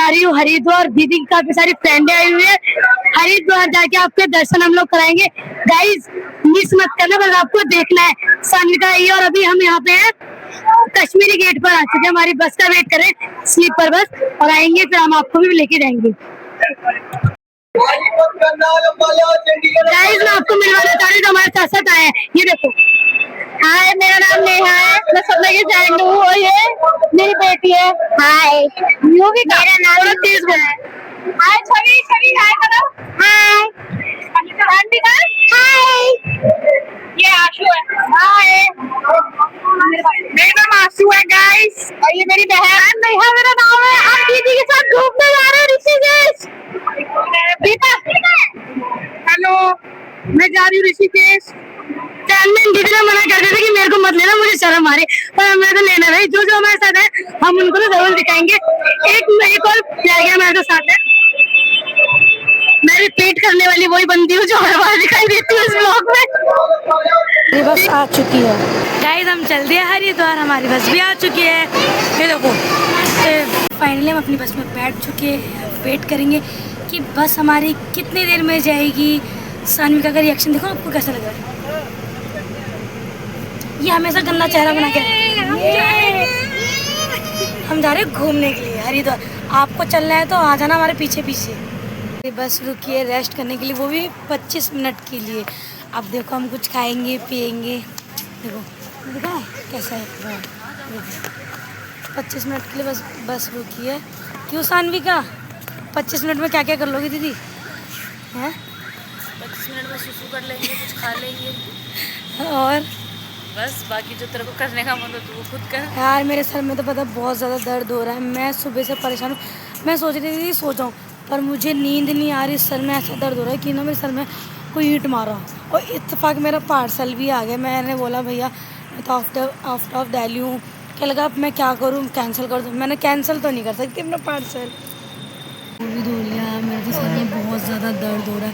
रही हूँ हरिद्वार। दीदी की काफी सारी फ्रेंडें आई हुई है। हरिद्वार जाके आपके दर्शन हम लोग कराएंगे। गाइस मिस मत करना, बस आपको देखना है। सानविका आई है और अभी हम यहाँ पे हैं कश्मीरी गेट पर आ चुके हैं। हमारी बस का वेट करें, स्लीपर बस, और आएंगे फिर हम आपको भी लेके जाएंगे। गाइस मैं आपको मिलवाना चाह रही हूँ, हमारे साथ साथ आए हैं। ये देखो, हाय मेरा नाम नेहा है, मैं सपना की फ्रेंड हूँ और ये मेरी बेटी है। हाय यूवी का मेरा नाम थोड़ा तेज बोल। हाय छवि, छवि हाय करो। हाय अंबिका हाय। ये आशु है। हाय मेरा नाम आशु है गाइस, और ये मेरी बहन नेहा मेरा नाम है। हम दीदी के साथ घूमने जा रहे हैं ऋषिकेश। बेटा हेलो, मैं जा रही हूँ ऋषिकेश। दीदी ने मना कर दिया था कि मेरे को मत लेना, मुझे शर्म आ रही, पर हमें तो लेना भाई। जो जो हमारे साथ है हम उनको तो जरूर दिखाएंगे। एक और प्यार गया हमारे साथ है। मैं रिपीट करने वाली वही बंदी हूँ जो हर बार दिखाई देती है इस ब्लॉग में। ये बस आ चुकी है गाइस, हम चल दिए हरिद्वार, हमारी बस भी आ चुकी है। ये देखो फाइनली हम अपनी बस में बैठ चुके हैं। वेट करेंगे कि बस हमारी कितनी देर में जाएगी। सानविका का रिएक्शन देखो आपको कैसा लग रहा है। ये हमेशा गंदा चेहरा बना के हम जा रहे हैं घूमने के लिए हरिद्वार। आपको चलना है तो आ जाना हमारे पीछे पीछे। बस रुकी है रेस्ट करने के लिए, वो भी 25 मिनट के लिए। अब देखो हम कुछ खाएंगे पिएंगे। देखो देखो कैसा है। 25 मिनट के लिए बस रुकी है। क्यों सानविका 25 मिनट में क्या क्या कर लोगी दीदी? हैं 25 मिनट में सुसु कर लेंगे, कुछ खा लेंगे और बस बाकी जो तेरे को करने का मन हो तो वो खुद कर। यार मेरे सर में तो पता बहुत ज़्यादा दर्द हो रहा है। मैं सुबह से परेशान हूँ। मैं सोच रही थी सो जाऊँ, पर मुझे नींद नहीं आ रही। सर में ऐसा दर्द हो रहा है कि ना मेरे सर में कोई ईंट मारा। और इत्तेफाक मेरा पार्सल भी आ गया। मैंने बोला भैया मैं तो आउट ऑफ दिल्ली हूँ, क्या लगा अब मैं क्या करूँ, कैंसिल कर दूँ। मैंने कैंसिल तो नहीं कर सकती अपना पार्सल। वो भी धो लिया। मेरे तो सर में बहुत ज़्यादा दर्द हो रहा है।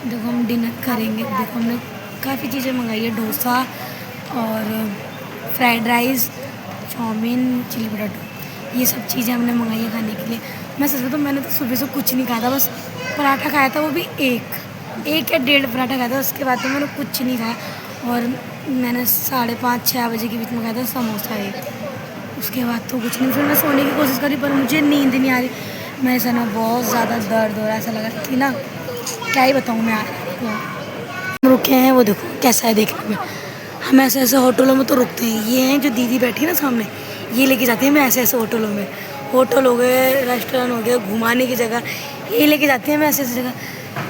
देखो हम डिनर करेंगे। देखो हमने काफ़ी चीज़ें मंगाई है, डोसा और fried rice, chowmein, chilli potato, ये सब चीज़ें हमने मंगाई है खाने के लिए। मैं सच बताऊं मैंने तो सुबह से कुछ नहीं खाया था, बस पराठा खाया था, वो भी एक या 1.5 पराठा खाया था। उसके बाद तो मैंने कुछ नहीं खाया। और मैंने 5:30-6 बजे के बीच में खाया था समोसा एक। उसके बाद तो कुछ नहीं। फिर मैं सोने की कोशिश करी पर मुझे नींद नहीं आ रही। मेरे सर में बहुत ज़्यादा दर्द हो रहा है। ऐसा लगा कि ना क्या ही बताऊँ मैं आपको। हम रुके हैं, वो देखो कैसा है देखने में। हम ऐसे ऐसे होटलों में तो रुकते हैं। ये हैं जो दीदी बैठी है ना सामने, ये लेके जाती है हमें ऐसे ऐसे होटलों में। होटल हो गए, रेस्टोरेंट हो गए, घुमाने की जगह, ये लेके जाती है हमें ऐसे ऐसे जगह।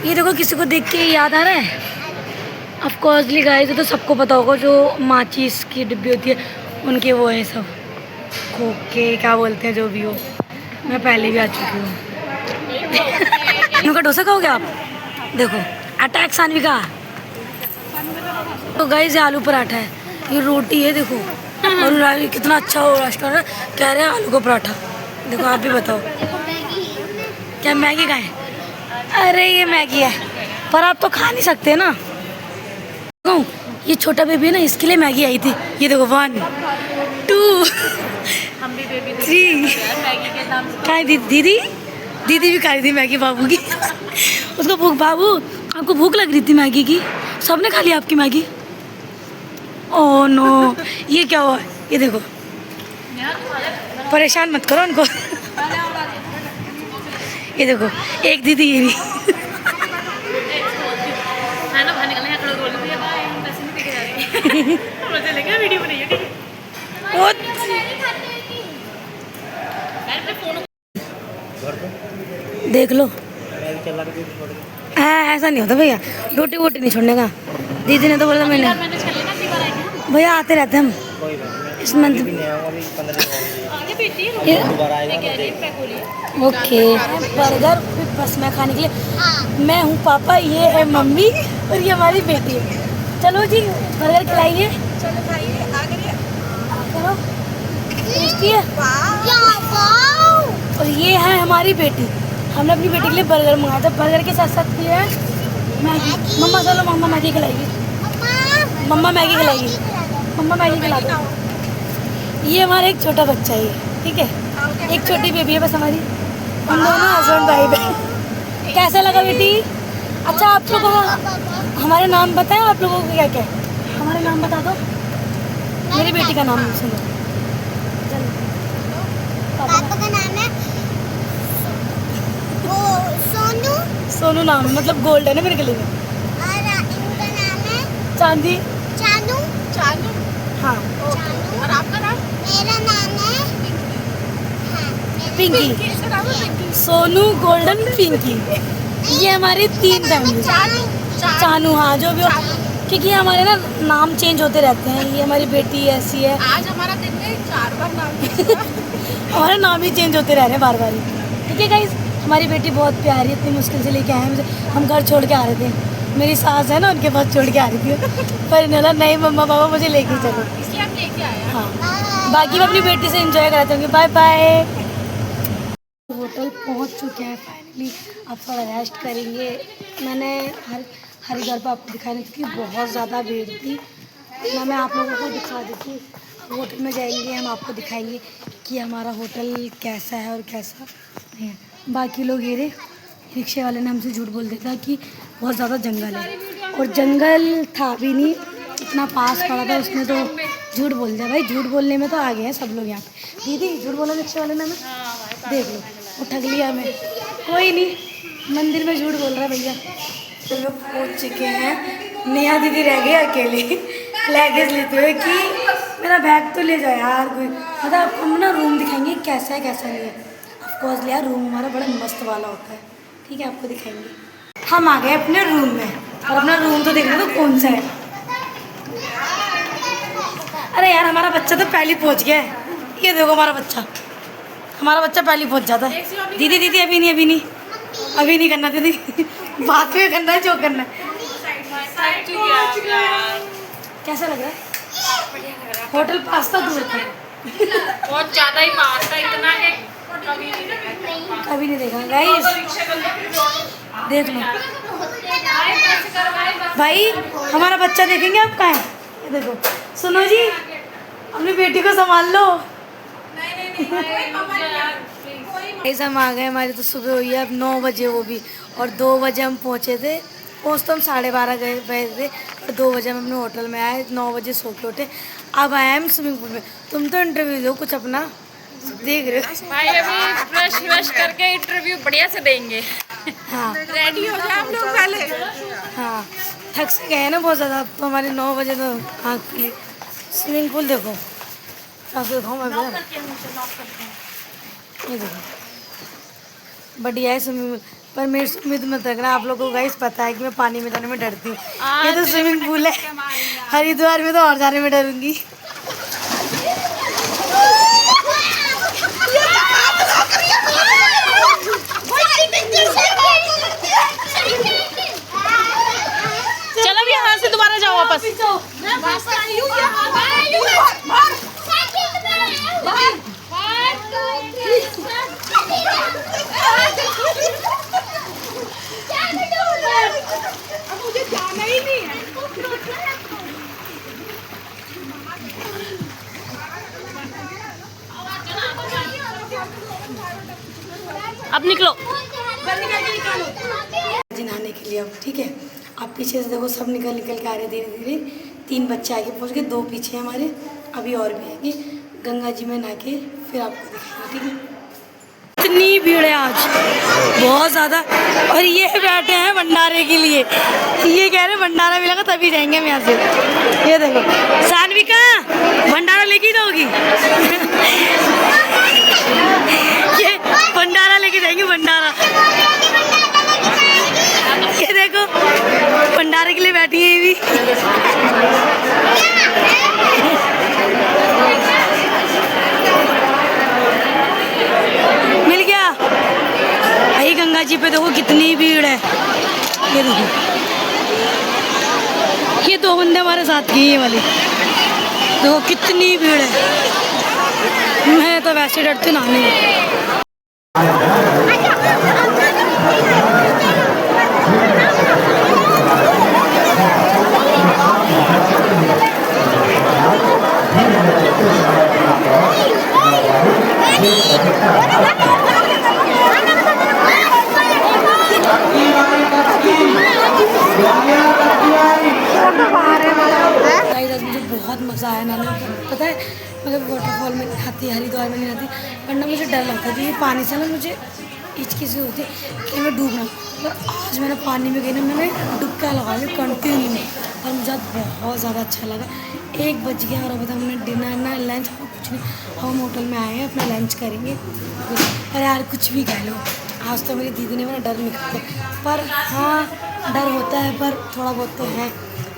ये देखो किसी को देख के याद आ रहा है। ऑफकोर्सली गाइस तो सबको पता होगा जो माचिस की डिब्बी होती है उनके वो है सब खोखे क्या बोलते हैं जो भी हो। मैं पहले भी आ चुकी हूँ। उनका डोसा खाओगे आप? देखो अटैक सानविका। तो गाइस ये आलू पराठा है, ये रोटी है देखो। और कितना अच्छा हो रेस्टोरेंट, कह रहे हैं आलू का पराठा। देखो आप भी बताओ क्या मैगी खाएं? अरे ये मैगी है, पर आप तो खा नहीं सकते ना। ये छोटा बेबी है ना, इसके लिए मैगी आई थी। ये देखो 1 2 हम भी बेबी 3 मैगी के नाम से खाई दीदी भी खाई थी मैगी बाबू की। उसको भूख, बाबू आपको भूख लग रही थी मैगी की, सबने खा लिया आपकी मैगी। ओह नो, ये क्या हुआ? ये देखो परेशान मत करो उनको। ये देखो एक दीदी ये भी खाना खाने का नहीं बोल रही है भाई हम पैसे नहीं देके जा रहे मजा लेगा वीडियो बनाइए ठीक है। देख लो हाँ ऐसा नहीं होता भैया, रोटी वोटी नहीं छोड़ने का। दीदी ने तो बोला मैंने भैया आते रहते हम इस मंथ। ओके बर्गर बस मैं खाने के लिए। मैं हूँ पापा, ये है मम्मी और ये हमारी बेटी है। चलो जी बर्गर खिलाइए। चलो खाइए करो टेस्टी है। और ये है हमारी बेटी। हमने अपनी बेटी के लिए बर्गर मंगाया था। बर्गर के साथ साथ ये है मैगी। मम्मा चलो मम्मा मैगी खिलाएगी। मम्मा मैगी खिलाएगी। मम्मा मैगी खिला दो। ये हमारा एक छोटा बच्चा है ठीक है, एक छोटी बेबी है बस हमारी। हम दोनों हस्बैंड वाइफ है। कैसा लगा बेटी? अच्छा आप लोगों को हमारे नाम बताएं, आप लोगों को क्या क्या है? हमारे नाम बता दो। मेरी बेटी का नाम सुनो। पापा का नाम है वो सोनू, सोनू नाम है, मतलब गोल्ड है ना मेरे गले में। और इनका नाम है चांदी। चानू। चानू। हाँ। चानू। और आपका नाम? मेरा नाम है पिंकी। सोनू, गोल्डन, पिंकी, ये हमारी 3 फैमिली। चानू, हाँ जो भी हो, क्योंकि हमारे ना नाम चेंज होते रहते हैं। ये हमारी बेटी ऐसी है। आज हमारा दिन में 4 बार नाम हमारे नाम ही चेंज होते रह रहे हैं बार बार ही। ठीक है गाइस, हमारी बेटी बहुत प्यारी है, इतनी मुश्किल से लेके आए हैं मुझे। हम घर छोड़ के आ रहे थे, मेरी सास है ना उनके पास छोड़ के आ रही थी, पर इन्होंने नहीं मम्मा पापा मुझे लेके चलो, इसलिए हम लेके आए। हाँ बाकी वो अपनी बेटी से एंजॉय कराते होंगे। Bye bye. होटल पहुंच चुके हैं फाइनली। अब थोड़ा रेस्ट करेंगे। मैंने हरिद्वार पर आपको दिखाने की बहुत ज़्यादा भीड़ थी ना, मैं आप लोगों को दिखा देती हूँ। होटल में जाएंगे, हम आपको दिखाएंगे कि हमारा होटल कैसा है और कैसा नहीं है। बाकी लोग ये रहे, रिक्शे वाले ने हमसे झूठ बोल दिया था कि बहुत ज़्यादा जंगल है, और जंगल था भी नहीं, इतना पास पड़ा था। उसने तो झूठ बोल दिया। भाई झूठ बोलने में तो आ गए हैं सब लोग यहाँ पे। दीदी झूठ बोला रिक्शे वाले ने हमें, देख लो वो ठग लिया हमें। कोई नहीं, मंदिर में झूठ बोल रहा है भैया। तो लोग पहुँच चुके हैं। नेहा दीदी रह गई अकेले लगेज लेते हुए कि मेरा बैग तो ले जाए यार कोई। मतलब आपको हम ना रूम दिखाएंगे कैसा है कैसा नहीं है। ऑफकोर्स लिया, रूम हमारा बड़ा मस्त वाला होता है। ठीक है, आपको दिखाएंगे। हम आ गए अपने रूम में, और अपना रूम तो देखना तो कौन सा है। अरे यार हमारा बच्चा तो पहले पहुँच गया है। ये देखो हमारा बच्चा पहले पहुँच जाता है। दीदी दीदी अभी नहीं करना दीदी, बात में करना है जो करना है। कैसा लग रहा है? होटल पास्ता दूर था, बहुत ज्यादा ही पास था, इतना है कभी नहीं देखा गाइस। देख लो भाई, हमारा बच्चा देखेंगे आप कहाँ है। ये देखो, सुनो जी अपनी बेटी को संभाल लो। ऐसा हम आ गए, हमारी तो सुबह हुई है अब 9 बजे, वो भी, और 2 बजे हम पहुँचे थे। पहुँच तो हम 12:30 बजे थे, और 2 बजे हम अपने होटल में आए, 9 बजे सो के उठे। अब आए हम स्विमिंग पूल में। तुम तो इंटरव्यू दो कुछ अपना, देख रहे हो भाई। अभी ब्रश करके इंटरव्यू बढ़िया से देंगे। हाँ रेडी हो गए हम लोग पहले। हाँ, थक से गए ना बहुत ज़्यादा। अब तो हमारे 9 बजे तो आँख खुली। स्विमिंग पूल देखो, दिखाऊँ मैं भैया, ये देखो बढ़िया है स्विमिंग पूल। पर मेरे से उम्मीद मत रखना, आप लोगों को गाइस पता है कि मैं पानी में जाने में डरती हूँ। ये तो स्विमिंग पूल है, हरिद्वार में तो और जाने में डरूंगी। चलो भी यहाँ से दोबारा जाओ वापस। मुझे जाना ही नहीं है। अब निकलो। नहाने के लिए अब ठीक है। आप पीछे से देखो, सब निकल के आ रहे धीरे धीरे। 3 बच्चे आगे पहुंच गए, 2 पीछे हैं हमारे, अभी और भी आएंगे। गंगा जी में नहा के फिर आपको दिखाएंगे, ठीक है। इतनी भीड़ है आज बहुत ज़्यादा, और ये बैठे हैं भंडारे के लिए। ये कह रहे हैं भंडारा मिलेगा तभी जाएंगे हम यहाँ से। ये देखो सानवी का भंडारा लेके जाओगी ये भंडारा लेके जाएंगे, भंडारा। ये देखो भंडारे के लिए बैठी है ये भी। मिल गया भाई। गंगा जी पे देखो कितनी भीड़ है। ये देखो, ये 2 बंदे हमारे साथ की, ये वाली देखो कितनी भीड़ है। मैं तो वैसे डरती नहाने में। मज़ा आया ना पता है, मतलब वाटरफॉल में नहाती, हरिद्वार में नहीं नहाती, वरना मुझे डर लगता था ये पानी से ना मुझे हिचकी सी होती कि मैं डूबना। और आज मैंने पानी में गई ना, मैंने डुबका लगा ली कंटिन्यू, और मुझे बहुत ज़्यादा अच्छा लगा। 1 बज गया और अब हमने डिनर ना लंच कुछ नहीं, हम होटल में आए हैं, अपना लंच करेंगे। और यार कुछ भी कह लो, आज तो मेरी दीदी ने मेरा डर निकाला, पर हाँ डर होता है, पर थोड़ा बहुत तो है,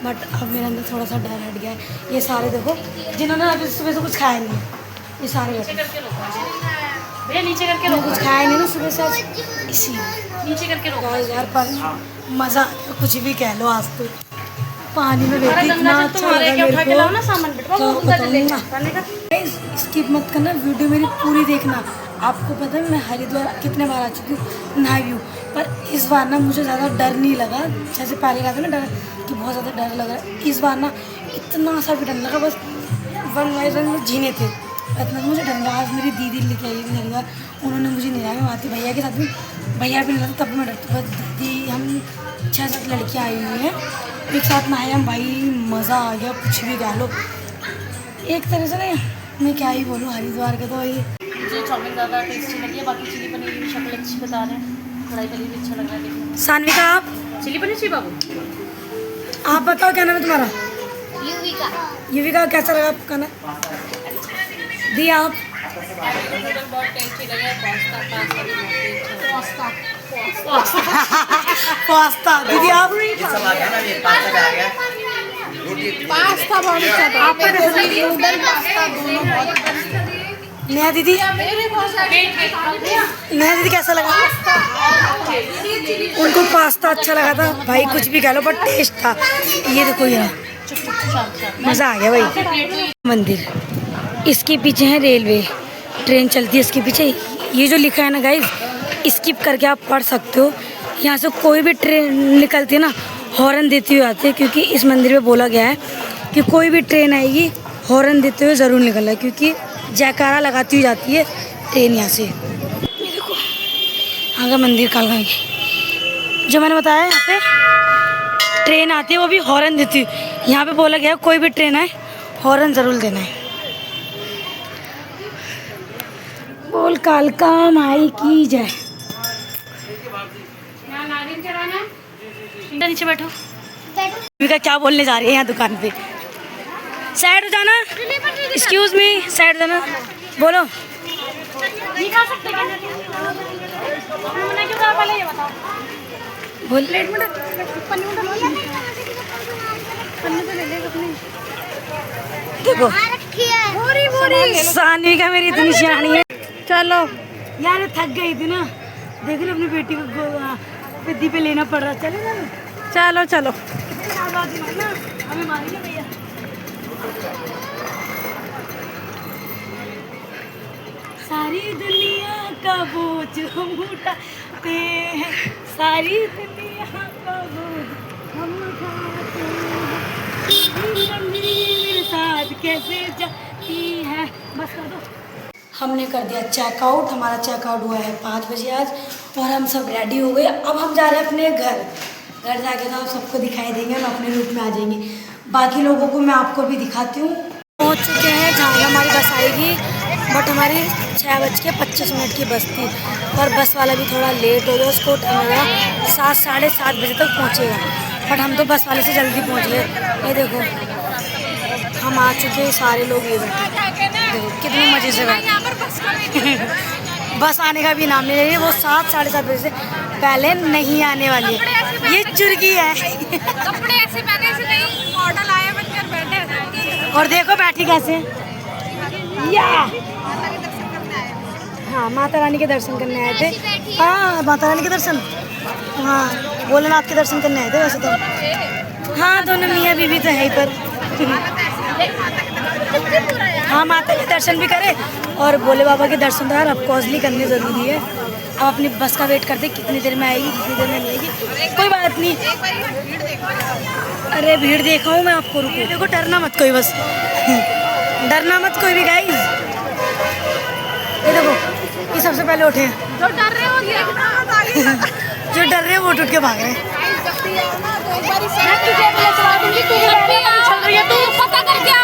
बट अब मेरे अंदर थोड़ा सा डर हट गया है। ये सारे देखो जिन्होंने अभी सुबह से कुछ खाया नहीं है, ये सारे नीचे करके रोको भैया, नीचे करके मैंने रोको, कुछ खाया नहीं ना सुबह से आज, इसलिए नीचे करके रोको। यार पर मज़ा कुछ भी कह लो, आज तो पानी में बैठी इतना अच्छा तुम्हारे लगा क्या उठा के मेरे लाओ ना सामान, बेटवा को, वो क्या गंगा जल बताऊँगा। स्किप मत करना, वीडियो मेरी पूरी देखना। आपको पता है मैं हरिद्वार कितने बार आ चुकी हूँ, नहाई हूँ, पर इस बार ना मुझे ज़्यादा डर नहीं लगा। जैसे पहले लगा था ना डर कि बहुत ज़्यादा डर लग रहा है, इस बार ना इतना सा भी डर लगा, बस वन वाइज में जीने थे, इतना मुझे डर लगा। आज मेरी दीदी लेके आई थी हरिद्वार, उन्होंने मुझे नहीं लाया, मैं आती भैया के साथ भी, भैया भी नहीं लाते तब मैं डरती, बस दीदी हम 6-7 लड़कियाँ आई हुई हैं एक साथ नहाए हम, भाई मज़ा आ गया, कुछ भी कह लो। एक तरह से ना मैं क्या ही बोलूँ, हरिद्वार का तो ये मुझे चाउमीन ज़्यादा टेस्टी लगी है, बाकी चिली पनीर की शक्ल अच्छी बता रहे हैं, कढ़ाई पनीर भी अच्छा लग रहा है देखने में। सानविका आप चिली पनीर चाहिए बाबू? आप बताओ क्या नाम है तुम्हारा? युविका। युविका, कैसा लगा आपका खाना? दिया आप? बहुत टेस्टी लगा, पास्ता। दीदी आप? पास्ता बहुत अच्छा था। आपका नूडल पास्ता दोनों बहुत अच्छा। नया दीदी, नया दीदी कैसा लगा? उनको पास्ता अच्छा लगा था भाई, कुछ भी कह लो पर टेस्ट था। ये देखो यार मज़ा आ गया भाई। मंदिर, इसके पीछे है रेलवे, ट्रेन चलती है इसके पीछे। ये जो लिखा है ना गाइस, स्किप करके आप पढ़ सकते हो। यहाँ से कोई भी ट्रेन निकलती है ना, हॉर्न देती हुई आती है, क्योंकि इस मंदिर में बोला गया है कि कोई भी ट्रेन आएगी हॉर्न देते हुए ज़रूर निकलना है, क्योंकि जयकारा लगाती हुई जाती है ट्रेन यहाँ से। ये देखो आगे मंदिर कालका की, जो मैंने बताया यहाँ पे ट्रेन आती है वो भी हॉर्न देती हुई। यहाँ पे बोला गया है कोई भी ट्रेन आए हॉर्न ज़रूर देना है। बोल कालका माई की जय। नीचे बैठो। का क्या बोलने जा रही है यहाँ दुकान पे? साइड हो जाना, एक्सक्यूज मी, साइड हो जाना, बोलो। नहीं खा सकते क्या? मैंने क्यों कहा पहले ये बताओ। बोल। देखो सानवी का मेरी इतनी सियानी है। चलो यार थक गई थी ना, देख लो अपनी बेटी को पिद्दी पे लेना पड़ रहा। चलो ना, चलो चलो। हमें मारेंगे भैया। सारी दुनिया का बोझ हम उठाते हैं, सारी दुनिया का बोझ हम उठाते हैं, मेरे साथ कैसे जाती है। बस कर दो। हमने कर दिया चेकआउट, हमारा चेकआउट हुआ है 5 बजे आज, और हम सब रेडी हो गए। अब हम जा रहे हैं अपने घर। घर जाके तो आप सबको दिखाई देंगे, हम अपने रूट में आ जाएंगे। बाकी लोगों को मैं आपको भी दिखाती हूँ। पहुँच चुके हैं जहाँ हमारी बस आएगी, बट हमारी 6:25 की बस थी, और बस वाला भी थोड़ा लेट हो गया, उसको टाइम लगा 7 साढ़े 7 बजे तक पहुँचेगा, बट हम तो बस वाले से जल्दी पहुँच गए। ये देखो हम आ चुके हैं, सारे लोग ये बैठे, देखो कितने मज़े से बैठे। बस आने का भी नाम नहीं ले रही है, वो 7 साढ़े 7 बजे से पहले नहीं आने वाली है। ये चुरगी है। कपड़े ऐसे पहने ऐसे नहीं, मॉडल आया बनकर बैठे। और देखो बैठी कैसे या, हाँ माता रानी के दर्शन करने आए थे। हाँ माता रानी के दर्शन, हाँ भोलेनाथ के दर्शन करने आए थे वैसे तो। हाँ दोनों मियाँ बीवी तो है ही, पर हाँ माता के दर्शन भी करें और भोले बाबा के दर्शन तो यार ऑफकोर्सली करने ज़रूरी है। अब अपनी बस का वेट करते कितनी देर में आएगी, कितनी देर में नहीं आएगी, कोई बात नहीं। अरे भीड़ देखा हूँ मैं आपको, रुको देखो, डरना मत कोई, बस डरना मत कोई भी गाइस। ये देखो ये सबसे पहले उठे हैं, जो डर रहे हो जो डर रहे हैं वो उठ के भाग रहे हैं। पता कर क्या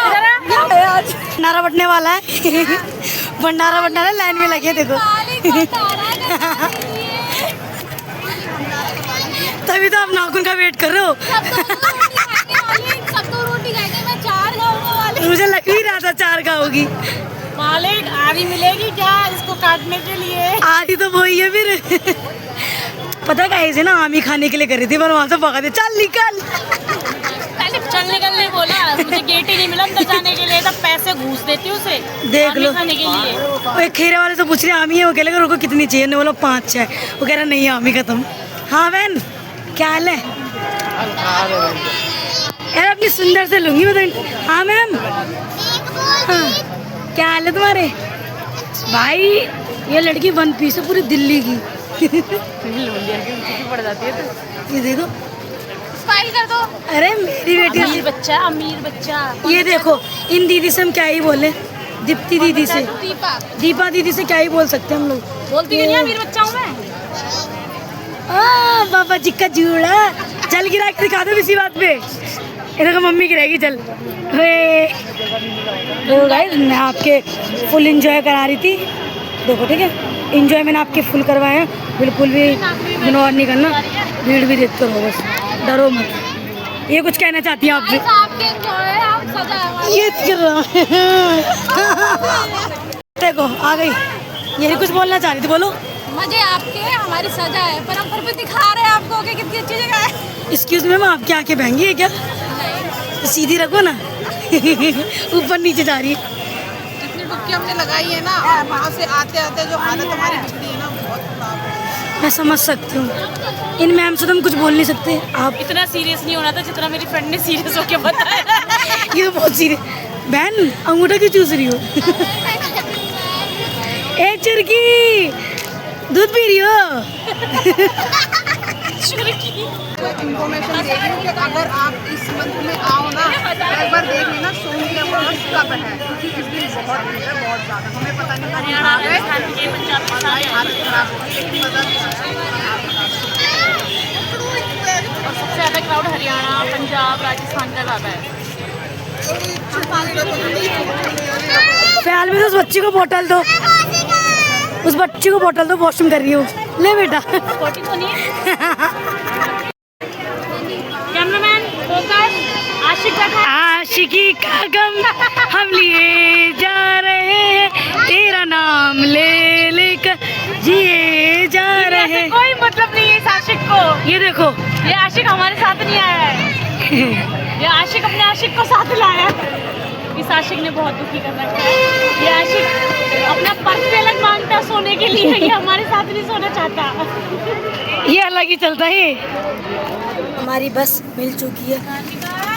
भंडारा बटने वाला है। भंडारा बटना है, लाइन में लगे देखो। तभी तो आप नाखून का वेट कर रहे हो। सब तो रोटी खाएंगे, मैं 4 खाऊंगा वाले। मुझे लग ही रहा था 4 का होगी। मालिक आधी मिलेगी क्या इसको काटने के लिए? आधी तो वही है फिर। पता क्या ऐसे ना आमी खाने के लिए कर रही थी, पर वहाँ से भगा दे, चल निकल। पहले चल निकलने बोला, मुझे गेट ही नहीं मिला अंदर जाने के लिए, तब पैसे घूस देती उसे देख लो। खाने के लिए। वो एक खीरे वाले से पूछ रहे आमी है, वो कह लगा रुको कितनी चाहिए, ने बोला 5 है। वो कह रहा नहीं आमी खत्म। हाँ बहन क्या हाल है यार, अपनी सुंदर से लूंगी मैं तो। हाँ मैम, हाँ क्या हाल है तुम्हारे भाई? ये लड़की 1 पीस है पूरी दिल्ली की। पड़ जाती है तो। ये देखो, स्माइल कर दो। अरे मेरी बेटी अमीर बच्चा, अमीर बच्चा। ये देखो, इन दीदी से हम क्या ही बोले, दीप्ति दीदी से, दीपा दीपा दीदी से क्या ही बोल सकते हैं हम लोग। बोलती नहीं, अमीर बच्चा हूँ मैं। बाबा जी का जूड़ा जल गिरा के दिखा दो इसी बात पे। इधर मम्मी गिराएगी जल। गाइस मैं आपके फुल एंजॉय करा रही थी, देखो ठीक है, एंजॉय मैंने आपके फुल करवाए हैं, बिल्कुल भी इग्नोर नहीं करना, भीड़ भी देखते रहो बस, डरो मत। ये कुछ कहना चाहती हैं आप भी? आपके enjoy है, आप सजा ये कर रहा देखो आ गई, यही कुछ बोलना चाह रही थी, बोलो। मजे आपके, हमारी सजा है, पर हम फिर भी दिखा रहे हैं आपको कि कितनी अच्छी जगह है। एक्सक्यूज मैम, आपकी आंखें बहंगी है क्या? तो सीधी रखो ना। ऊपर नीचे जा रही है। जितनी डुबकी हमने लगाई है ना, और वहाँ से आते आते जो हालत हमारी बिगड़ी है ना, बहुत खराब है। मैं समझ सकती हूँ, इन मैम से तो हम कुछ बोल नहीं सकते। आप इतना सीरियस नहीं होना था जितना मेरी फ्रेंड ने सीरियस होकर बताया। ये तो बहुत सीरियस। बहन अंगूठा क्यों चूस रही हो? ए चुरकी, दूध पी रही हो? इन्फॉर्मेशन दे रही हूँ कि अगर आप इस मंथ में आओ ना, एक बार देख लेना सोमवार अमावस कब है, क्योंकि इस दिन बहुत भीड़ है, बहुत ज़्यादा। हमें पता नहीं हरियाणा राजस्थान के पंजाब के सारे हालत खराब होगी, लेकिन और सबसे ज़्यादा क्राउड हरियाणा पंजाब राजस्थान का ज़्यादा है। फ़िलहाल में तो उस बच्ची को बोतल दो, उस बच्ची को बोतल दो, वॉशरूम कर रही हो। ले बेटा। पोटी तो नहीं है। कैमरामैन फोकस, आशिक का था। आशिकी का गम हम लिए जा रहे हैं, तेरा नाम ले लेकर जिए जा रहे हैं। कोई मतलब नहीं है इस आशिक को। ये देखो, ये आशिक हमारे साथ नहीं आया है। ये आशिक अपने आशिक को साथ लाया है। इस आशिक ने बहुत दुखी कर रखा है। ये आशिक अपना पर्स भी अलग मांगता सोने के लिए, ये हमारे साथ नहीं सोना चाहता। ये अलग ही चलता है। हमारी बस मिल चुकी है।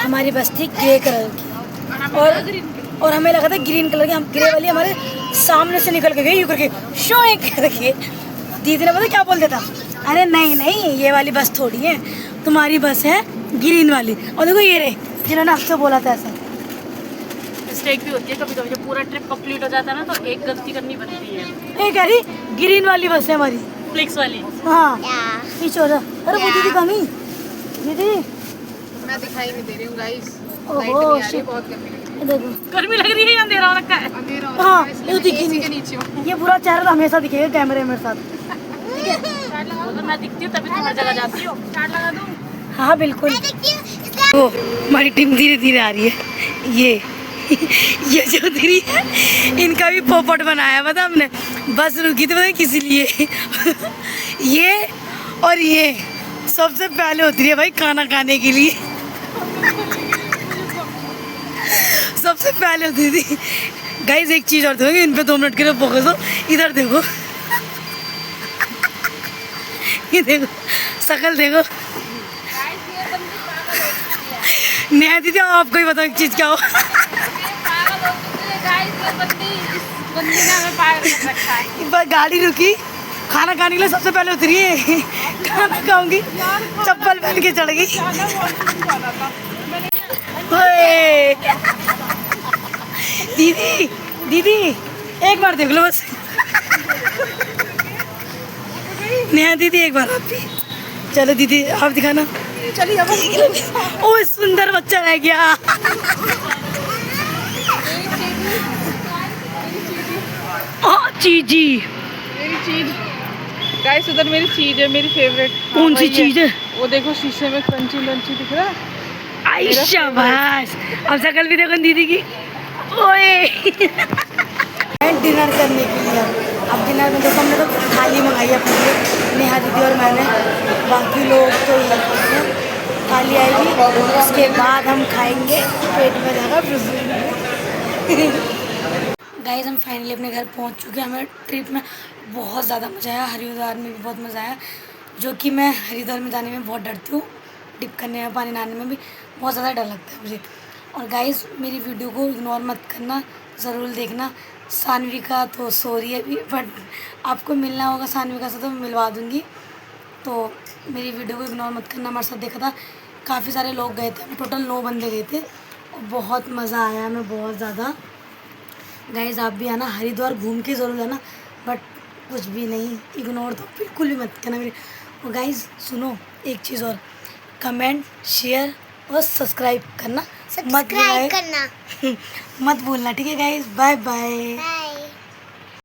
हमारी बस थी ग्रे कलर की, और हमें लगा था ग्रीन कलर की। हम ग्रे वाली हमारे सामने से निकल के गई, यूँ करके शो करके। दीदी ने पता क्या बोल देता, अरे नहीं नहीं ये वाली बस थोड़ी है, तुम्हारी बस है ग्रीन वाली। और देखो ये रहे जिन्होंने आपसे बोला था ऐसा। मिस्टेक भी होती है कभी कभी, जब पूरा ट्रिप कंप्लीट हो जाता है ना तो एक गलती करनी बनती है। ये कह रही ग्रीन वाली बस है हमारी, फ्लिक्स वाली। हाँ पीछे हो जा। अरे वो दीदी कमी, दीदी मैं दिखाई नहीं दे रही हूँ गाइस, ओहो शिट, बहुत गर्मी देखो गर्मी लग रही है या अंधेरा हो रखा है? अंधेरा हो रहा हाँ है, ये इसलिए दिखी मैं AC के नहीं। नीचे हूँ। ये पूरा चेहरा तो हमेशा दिखेगा कैमरे मेरे साथ। वो तो मैं दिखती हूँ तभी तुम हर जगह जाती हो। चार्ट लगा दूँ? हाँ बिल्कुल। ओ हमारी टीम धीरे धीरे आ रही है। ये जो धीरे है, इनका भी पोपट बनाया पता हमने। बस रुकी तो पता किसी लिए। ये और ये सबसे पहले होती है भाई खाना खाने के लिए। सबसे पहले होती थी। गाइस एक चीज़ और देखोगे, इन पे 2 मिनट के लिए फोकस हो। इधर देखो, ये देखो शकल देखो। नया दीदी आपको ही बताओ एक चीज़ क्या हो। बस गाड़ी रुकी, खाना खाने के लिए सबसे पहले उतरी है। खाना खाऊंगी, चप्पल पहन के चढ़ गई। ओए दीदी दीदी एक बार देख लो बस। नेहा दीदी एक बार आप भी चलो। दीदी आप दिखाना। चलिए। ओ सुंदर बच्चा रह गया। चीजी मेरी चीज गाइस, उधर मेरी चीज है, मेरी फेवरेट। कौन सी चीज है? वो देखो शीशे में क्रंची लंची दिख रहा है। आई शाबाश। अब शकल भी देखो दीदी की। ओए डिनर करने के लिए अब डिनर में देखो हमने तो थाली मंगाई है अपने लिए, नेहा दीदी और मैंने। बाकी लोग तो ये थाली आएगी, उसके बाद हम खाएंगे, पेट में जाएगा। गाइस हम फाइनली अपने घर पहुंच चुके हैं। हमें ट्रिप में बहुत ज़्यादा मज़ा आया, हरिद्वार में भी बहुत मज़ा आया, जो कि मैं हरिद्वार में जाने में बहुत डरती हूँ। डिप करने में, पानी नहाने में भी बहुत ज़्यादा डर लगता है मुझे। और गाइस मेरी वीडियो को इग्नोर मत करना, ज़रूर देखना। सानवी का तो सो रही है अभी, बट आपको मिलना होगा सानवी का से तो मैं मिलवा दूँगी। तो मेरी वीडियो को इग्नोर मत करना। हमारे साथ देखा था काफ़ी सारे लोग गए थे, हम टोटल 9 बंदे गए थे और बहुत मज़ा आया हमें, बहुत ज़्यादा। गाइस आप भी आना, हरिद्वार घूम के ज़रूर आना, बट कुछ भी नहीं, इग्नोर तो बिल्कुल भी मत करना मेरे। और गाइस सुनो एक चीज़ और, कमेंट, शेयर और सब्सक्राइब करना मत भूलना, ठीक है गाइस? Bye bye.